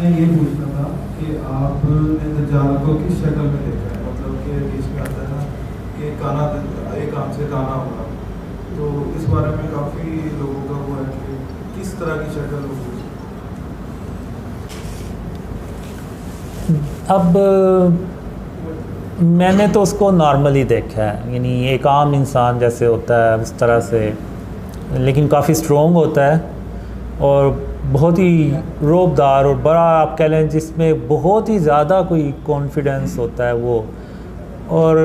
میں یہ پوچھنا تھا کہ آپ نے دجال کو کس شکل میں دیکھا ہے؟ مطلب کہ حدیث میں آتا ہے نا کہ کانا ایک آنکھ سے کانا ہوگا، تو اس بارے میں کافی لوگوں کا وہ ہے کہ کس طرح کی شکل ہوگی؟ اب میں نے تو اس کو نارملی دیکھا ہے، یعنی ایک عام انسان جیسے ہوتا ہے اس طرح سے، لیکن کافی اسٹرونگ ہوتا ہے اور بہت ہی رعب دار اور بڑا آپ کہہ لیں جس میں بہت ہی زیادہ کوئی کانفیڈنس ہوتا ہے وہ. اور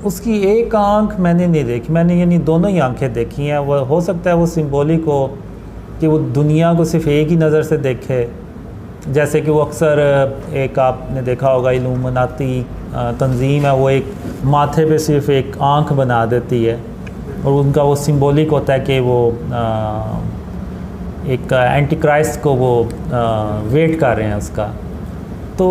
اس کی ایک آنکھ میں نے نہیں دیکھی، میں نے یعنی دونوں ہی آنکھیں دیکھی ہیں. وہ ہو سکتا ہے وہ سمبولک ہو کہ وہ دنیا کو صرف ایک ہی نظر سے دیکھے، جیسے کہ وہ اکثر ایک آپ نے دیکھا ہوگا الومناتی تنظیم ہے، وہ ایک ماتھے پہ صرف ایک آنکھ بنا دیتی ہے اور ان کا وہ سمبولک ہوتا ہے کہ وہ ایک اینٹی کرائسٹ کو وہ ویٹ کر رہے ہیں اس کا. تو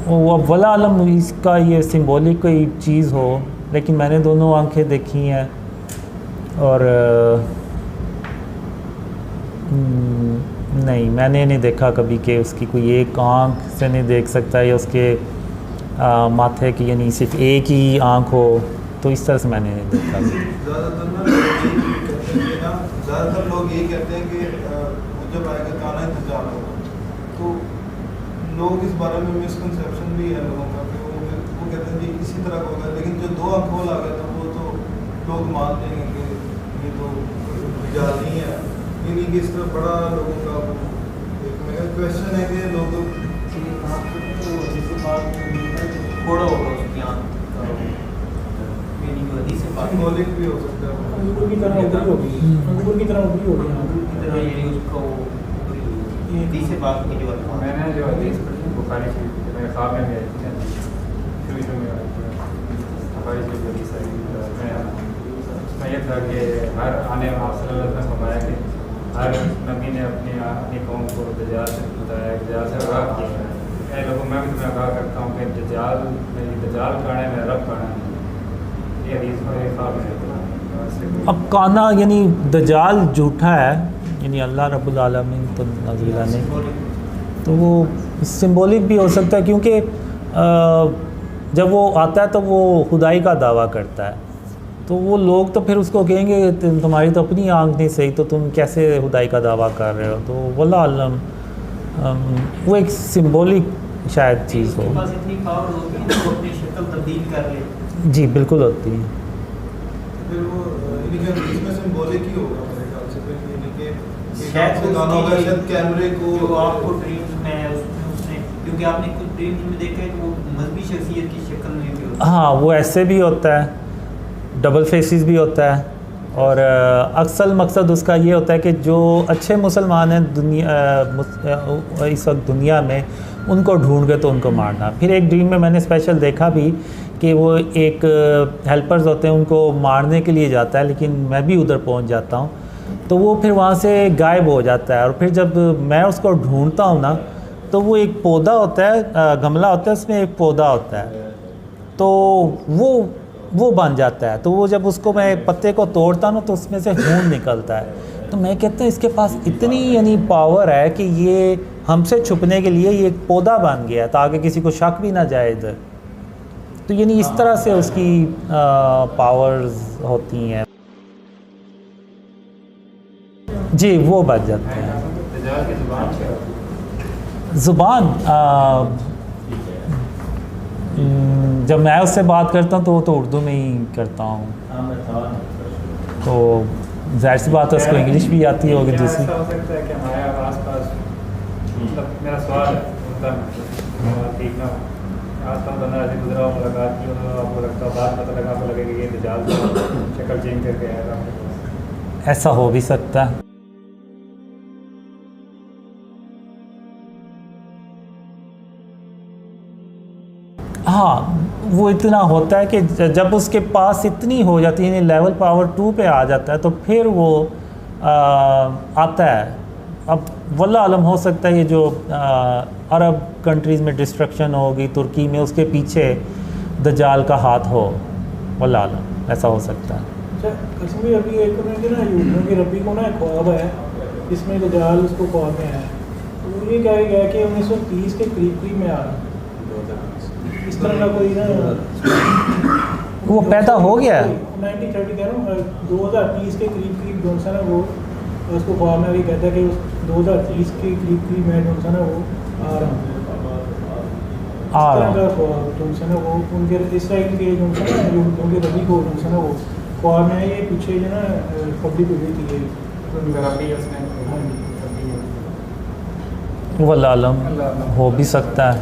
وہ ولا عالم اس کا یہ سمبولک کوئی چیز ہو، لیکن میں نے دونوں آنکھیں دیکھی ہیں اور نہیں، میں نے نہیں دیکھا کبھی کہ اس کی کوئی ایک آنکھ سے نہیں دیکھ سکتا یا اس کے ماتھے کی یعنی صرف ایک ہی آنکھ ہو، تو اس طرح سے میں نے نہیں دیکھا. زیادہ تر لوگ یہی کہتے ہیں کہ جب آئے گا کانا انتظار ہوگا، تو لوگ اس بارے میں مسکنسیپشن بھی ہے لوگوں کا کہ وہ کہتے ہیں کہ اسی طرح کا ہوگا، لیکن جو دو آنکھ والا آ گیا تھا وہ تو لوگ مان لیں گے کہ یہ تو دجال نہیں ہے. یعنی کہ اس طرح بڑا لوگوں کا ایک کویشچن ہے کہ لوگ بڑا ہوگا اس کی آنکھ سمبولک بھی ہو سکتا ہے، انگور کی طرح اوپری ہوگی، انگور کی طرح اوپری ہوگی، انگور کی طرح یعنی اس کو حدیث پاک کی جو الفاظ میں نے جو حدیث پڑھی بخاری شریف کی، میرے خواب میں بھی آئی تھی، شروع میں بخاری شریف حدیث آئی، اس میں یہ تھا کہ ہر آنے آپ صلی اللہ علیہ وسلم نے فرمایا کہ ہر نبی نے اپنی قوم کو دجال سے بتایا، دجال سے آگاہ کیا. اے لوگوں میں بھی تمہیں آگاہ کرتا ہوں کہ دجال کانا ہے، میرا رب کانا ہے. یہ حدیث میرے خواب میں. اب کانا یعنی دجال جھوٹا ہے، یعنی اللہ رب العالمین تو نازلہ نے، تو وہ سمبولک بھی ہو سکتا ہے کیونکہ جب وہ آتا ہے تو وہ خدائی کا دعویٰ کرتا ہے، تو وہ لوگ تو پھر اس کو کہیں گے تمہاری تو اپنی آنکھ نہیں صحیح، تو تم کیسے خدائی کا دعویٰ کر رہے ہو. تو واللہ عالم وہ ایک سمبولک شاید چیز ہو. اس کے پاس اتنی پاور ہوگی کہ وہ اپنی شکل تبدیل کر لے. جی بالکل ہوتی ہے. پھر وہ اس میں سمبولک ہی ہوگا میرے خیال سے، پھر یعنی کہ شاید کیمرے کو جو آپ کو ڈریمز میں اس نے کیونکہ آپ نے کچھ ڈریمز میں دیکھا ہے کہ وہ مذہبی شخصیت کی شکل میں بھی ہوتا ہے. ہاں وہ ایسے بھی ہوتا ہے، ڈبل فیسز بھی ہوتا ہے، اور اکثر مقصد اس کا یہ ہوتا ہے کہ جو اچھے مسلمان ہیں اس وقت دنیا میں، ان کو ڈھونڈ کے تو ان کو مارنا. پھر ایک ڈریم میں نے اسپیشل دیکھا بھی کہ وہ ایک ہیلپرز ہوتے ہیں ان کو مارنے کے لیے جاتا ہے، لیکن میں بھی ادھر پہنچ جاتا ہوں، تو وہ پھر وہاں سے غائب ہو جاتا ہے. اور پھر جب میں اس کو ڈھونڈتا ہوں نا، تو وہ ایک پودا ہوتا ہے، گملہ ہوتا ہے، اس میں ایک پودا ہوتا ہے، تو وہ بن جاتا ہے. تو وہ جب اس کو میں پتے کو توڑتا ہوں تو اس میں سے خون نکلتا ہے. تو میں کہتا ہوں اس کے پاس اتنی یعنی پاور ہے کہ یہ ہم سے چھپنے کے لیے یہ ایک پودا بن گیا ہے تاکہ کسی کو شک بھی نہ جائے ادھر. تو یعنی اس طرح سے اس کی پاورز ہوتی ہیں. جی وہ بچ جاتے ہیں. دجال کی زبان کیا ہوتی ہے؟ زبان جب میں اس سے بات کرتا ہوں تو وہ تو اردو میں ہی کرتا ہوں، تو ظاہر سی بات ہے اس کو انگلش بھی آتی ہوگی. جیسے ایسا ہو سکتا ہے کہ ہمارے آس پاس، مطلب میرا سوال ہے ٹھیک نہ آس پاس بندہ ایسے گزرا ہو، ملاقات کی ہو، آپ کو لگتا ہے بات پتہ لگا، آپ کو لگے کہ یہ دجال شکل چینج کر کے آئے گا آپ کے پاس. ایسا ہو بھی سکتا ہے. ہاں وہ اتنا ہوتا ہے کہ جب اس کے پاس اتنی ہو جاتی ہے، یعنی لیول پاور 2 پہ آ جاتا ہے، تو پھر وہ آتا ہے. اب واللہ عالم ہو سکتا ہے یہ جو عرب کنٹریز میں ڈسٹرکشن ہوگی، ترکی میں، اس کے پیچھے دجال کا ہاتھ ہو، واللہ عالم ایسا ہو سکتا ہے. اچھا قسم بھی ابھی ایک نا یوٹیوب کی ربی کو نا خواب ہے جس میں دجال اس کو خواب میں آیا ہے. تو وہ یہ کہا گیا کہ 1930 کے قریب میں آ رہا ہے. اس طرح کا کوئی نا وہ پیدا ہو گیا ہے 1930 کہہ رہا ہوں 2030 کے قریب جو ہے نا وہ اس کو خواب میں بھی کہتا ہے کہ 2030 کے قریب میں جو ہے نا وہ آ رہا ہوں. آ رہا ہوں. جو ہے نا وہ ان کے اسرائیل کے جو ہے نا ان کے نبی کو جو ہے نا وہ خواب میں یہ پیچھے جو ہے نا پبلک ہوئی تھی واللہ عالم ہو بھی سکتا ہے.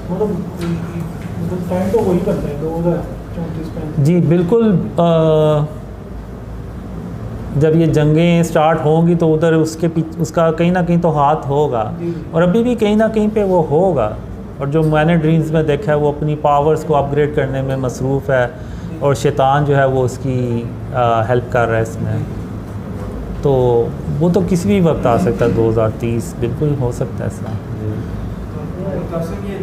مطلب ٹائم تو وہی کرتا ہے 2034. جی بالکل. جب یہ جنگیں سٹارٹ ہوں گی تو ادھر اس کا کہیں نہ کہیں تو ہاتھ ہوگا اور ابھی بھی کہیں نہ کہیں پہ وہ ہوگا. اور جو میں نے ڈریمز میں دیکھا ہے وہ اپنی پاورز کو اپ گریڈ کرنے میں مصروف ہے اور شیطان جو ہے وہ اس کی ہیلپ کر رہا ہے اس میں. تو وہ تو کسی بھی وقت آ سکتا ہے 2030 بالکل ہو سکتا ہے ایسا. یہ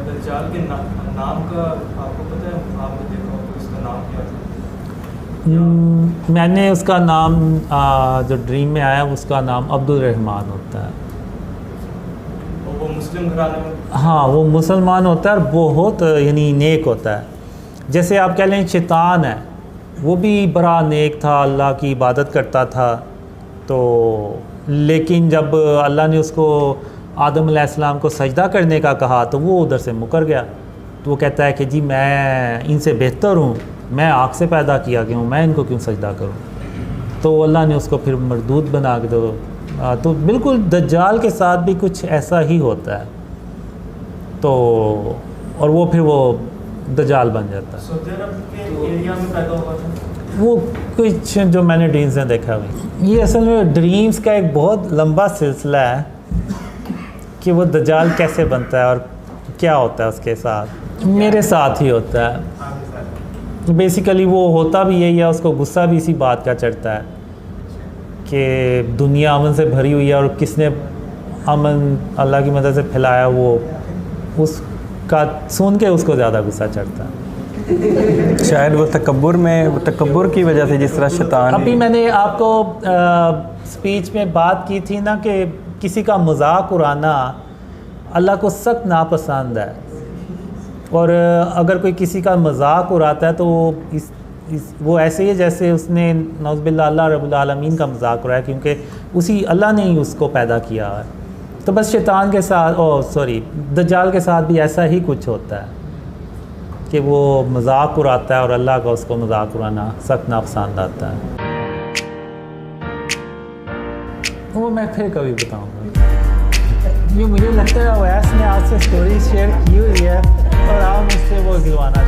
دجال کے نام کا آپ کو پتہ ہے؟ آپ نے دیکھا ہو اس کا نام کیا تھا؟ میں نے اس کا نام جو ڈریم میں آیا اس کا نام عبد الرحمن ہوتا ہے. وہ مسلم گھرانے میں؟ ہاں وہ مسلمان ہوتا ہے اور بہت یعنی نیک ہوتا ہے. جیسے آپ کہہ لیں شیطان ہے وہ بھی بڑا نیک تھا, اللہ کی عبادت کرتا تھا. تو لیکن جب اللہ نے اس کو آدم علیہ السلام کو سجدہ کرنے کا کہا تو وہ ادھر سے مکر گیا. تو وہ کہتا ہے کہ جی میں ان سے بہتر ہوں, میں آگ سے پیدا کیا گیا ہوں, میں ان کو کیوں سجدہ کروں. تو اللہ نے اس کو پھر مردود بنا کے دو. تو بالکل دجال کے ساتھ بھی کچھ ایسا ہی ہوتا ہے. تو اور وہ پھر وہ دجال بن جاتا ہے. سعودی عرب کے ایریا میں پیدا ہوا تھا وہ کچھ جو میں نے ڈریمز میں دیکھا ہوئی. یہ اصل میں ڈریمز کا ایک بہت لمبا سلسلہ ہے کہ وہ دجال کیسے بنتا ہے اور کیا ہوتا ہے اس کے ساتھ. میرے ساتھ ہی ہوتا ہے بیسیکلی. وہ ہوتا بھی یہی ہے, اس کو غصہ بھی اسی بات کا چڑھتا ہے کہ دنیا امن سے بھری ہوئی ہے اور کس نے امن اللہ کی مدد سے پھیلایا, وہ اس کا سن کے اس کو زیادہ غصہ چڑھتا ہے. شاید وہ تکبر کی وجہ سے جس طرح شیطان. ابھی میں نے آپ کو اسپیچ میں بات کی تھی نا کہ کسی کا مذاق اڑانا اللہ کو سخت ناپسند ہے. اور اگر کوئی کسی کا مذاق اڑاتا ہے تو وہ ایسے ہی جیسے اس نے نعوذ باللہ اللہ رب العالمین کا مذاق اڑایا, کیونکہ اسی اللہ نے ہی اس کو پیدا کیا ہے. تو بس شیطان کے ساتھ دجال کے ساتھ بھی ایسا ہی کچھ ہوتا ہے کہ وہ مذاق اڑاتا ہے اور اللہ کا اس کو مذاق اڑانا سخت ناپسند آتا ہے. وہ میں پھر کبھی بتاؤں گا. یہ مجھے لگتا ہے اویس نے آپ سے اسٹوری شیئر کی ہوئی ہے اور آپ مجھ سے وہ گلوانا